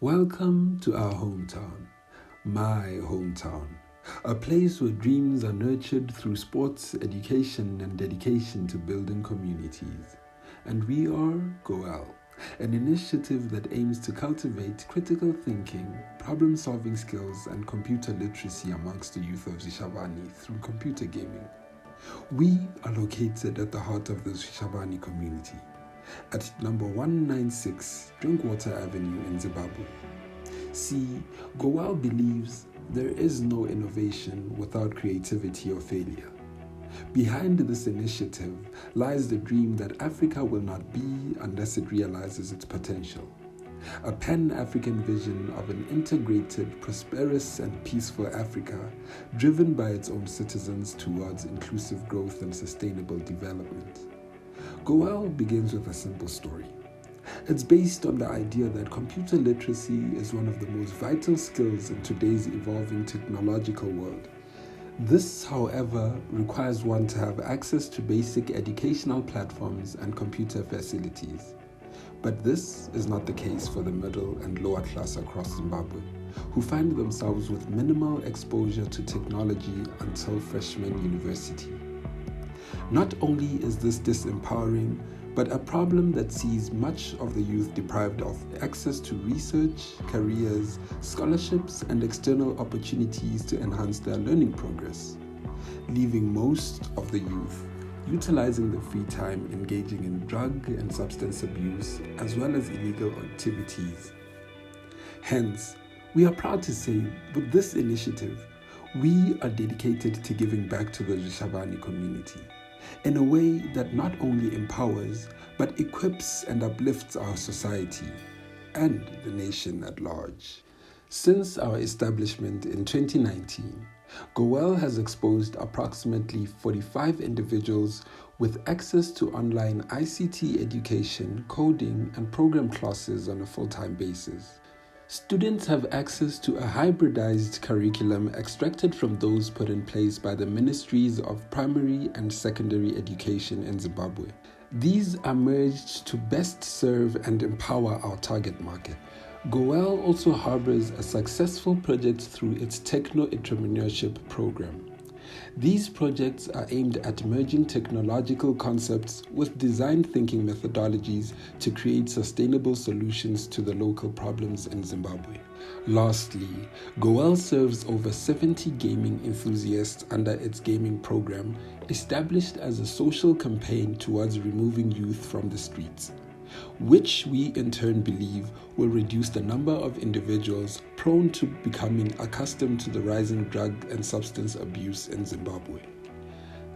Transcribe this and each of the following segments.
Welcome to our hometown, my hometown, a place where dreams are nurtured through sports, education, and dedication to building communities. And we are G.O.E.L, an initiative that aims to cultivate critical thinking, problem-solving skills, and computer literacy amongst the youth of Zvishavane through computer gaming. We are located at the heart of the Zvishavane community, at number 196 Drinkwater Avenue in Zimbabwe. See, G.O.E.L believes there is no innovation without creativity or failure. Behind this initiative lies the dream that Africa will not be unless it realizes its potential. A pan-African vision of an integrated, prosperous, and peaceful Africa, driven by its own citizens towards inclusive growth and sustainable development. G.O.E.L begins with a simple story. It's based on the idea that computer literacy is one of the most vital skills in today's evolving technological world. This, however, requires one to have access to basic educational platforms and computer facilities. But this is not the case for the middle and lower class across Zimbabwe, who find themselves with minimal exposure to technology until freshman university. Not only is this disempowering, but a problem that sees much of the youth deprived of access to research, careers, scholarships, and external opportunities to enhance their learning progress, leaving most of the youth utilizing the free time engaging in drug and substance abuse as well as illegal activities. Hence, we are proud to say with this initiative, we are dedicated to giving back to the Zvishavane community in a way that not only empowers, but equips and uplifts our society and the nation at large. Since our establishment in 2019, G.O.E.L has exposed approximately 45 individuals with access to online ICT education, coding, and program classes on a full-time basis. Students have access to a hybridized curriculum extracted from those put in place by the Ministries of Primary and Secondary Education in Zimbabwe. These are merged to best serve and empower our target market. G.O.E.L also harbors a successful project through its Techno-Entrepreneurship program. These projects are aimed at merging technological concepts with design thinking methodologies to create sustainable solutions to the local problems in Zimbabwe. Lastly, G.O.E.L serves over 70 gaming enthusiasts under its gaming program, established as a social campaign towards removing youth from the streets, which we in turn believe will reduce the number of individuals prone to becoming accustomed to the rising drug and substance abuse in Zimbabwe.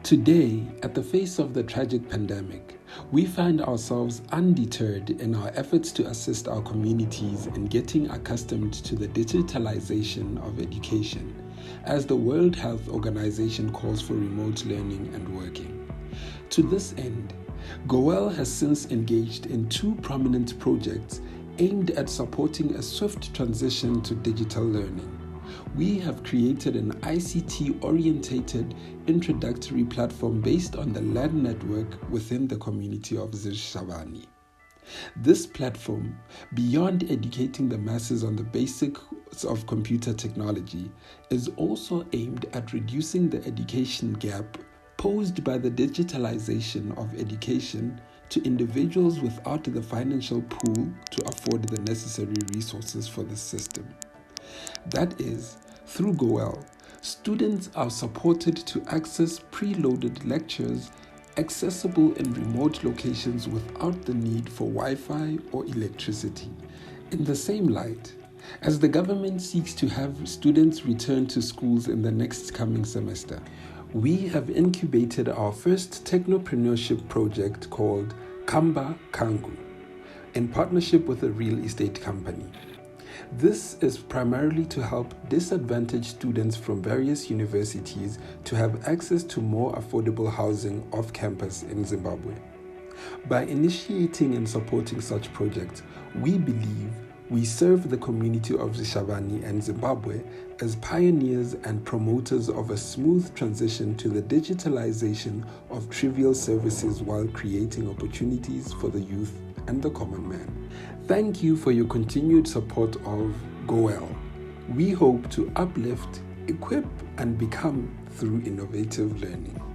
Today, at the face of the tragic pandemic, we find ourselves undeterred in our efforts to assist our communities in getting accustomed to the digitalization of education, as the World Health Organization calls for remote learning and working. To this end, G.O.E.L has since engaged in two prominent projects aimed at supporting a swift transition to digital learning. We have created an ICT-orientated introductory platform based on the LAN network within the community of Zvishavane. This platform, beyond educating the masses on the basics of computer technology, is also aimed at reducing the education gap posed by the digitalization of education to individuals without the financial pool to afford the necessary resources for the system. That is, through G.O.E.L, students are supported to access preloaded lectures accessible in remote locations without the need for Wi-Fi or electricity. In the same light, as the government seeks to have students return to schools in the next coming semester, we have incubated our first technopreneurship project called Kamba Kangu, in partnership with a real estate company. This is primarily to help disadvantaged students from various universities to have access to more affordable housing off campus in Zimbabwe. By initiating and supporting such projects, we believe we serve the community of Zvishavane and Zimbabwe as pioneers and promoters of a smooth transition to the digitalization of trivial services while creating opportunities for the youth and the common man. Thank you for your continued support of G.O.E.L. We hope to uplift, equip, and become through innovative learning.